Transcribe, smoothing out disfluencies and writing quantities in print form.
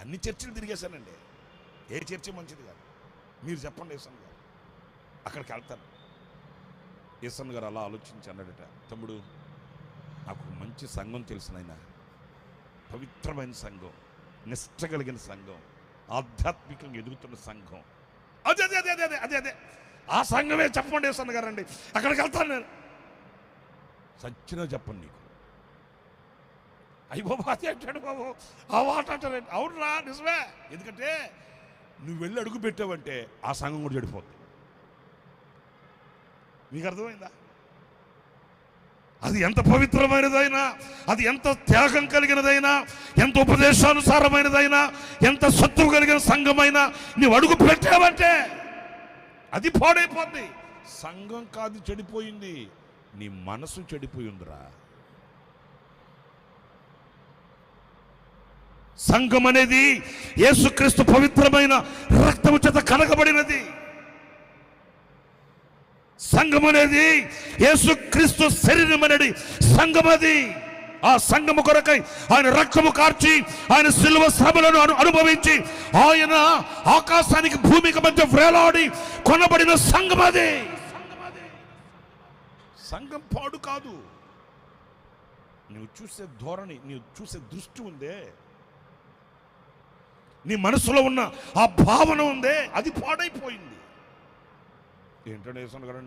అన్ని చర్చిలు తిరిగేశానండి, ఏ చర్చి మంచిది కాదు. మీరు చెప్పండి యేసన్ గారు, అక్కడికి వెళ్తాను. యేసన్ గారు అలా ఆలోచించి అన్నాడట, తమ్ముడు నాకు మంచి సంఘం తెలిసిన ఆయన, పవిత్రమైన సంఘం, నిష్ట కలిగిన సంఘం, ఆధ్యాత్మికంగా ఎదుగుతున్న సంఘం, అదే అదే అదే అదే అదే అదే ఆ సంఘమే చెప్పండి యేసన్ గారు అండి, అక్కడికి వెళ్తాను నేను. సచ్చినా చెప్పండి నీకు. అయ్యి బాబు అదే అంటాడు బాబు, ఆ మాట అంటారండి. అవునురా నిజమే, ఎందుకంటే నువ్వు వెళ్ళి అడుగు పెట్టావంటే ఆ సంఘం కూడా చెడిపోతుంది. మీకు అర్థమైందా? అది ఎంత పవిత్రమైనదైనా, అది ఎంత త్యాగం కలిగినదైనా, ఎంత ఉపదేశానుసారమైనదైనా, ఎంత సత్తువు కలిగిన సంఘమైనా నువ్వు అడుగు పెట్టావంటే అది పాడైపోద్ది. సంఘం కాదు చెడిపోయింది, నీ మనసు చెడిపోయిందిరా. సంఘం అనేది యేసుక్రీస్తు పవిత్రమైన రక్తము చేత కడగబడినది. సంఘం అనేది యేసుక్రీస్తు శరీరం అనేది సంఘం. అది ఆ సంఘము కొరకై ఆయన రక్తము కార్చి, ఆయన సిలువ శ్రమలను అనుభవించి, ఆయన ఆకాశానికి భూమికి మధ్య వేలాడి కొనబడిన సంఘం. అది సంఘం పాడు కాదు. నువ్వు చూసే ధోరణి, నీవు చూసే దృష్టి ఉందే, నీ మనసులో ఉన్న ఆ భావన ఉందే, అది పాడైపోయింది. ఏంటంటే యేసన్ గారు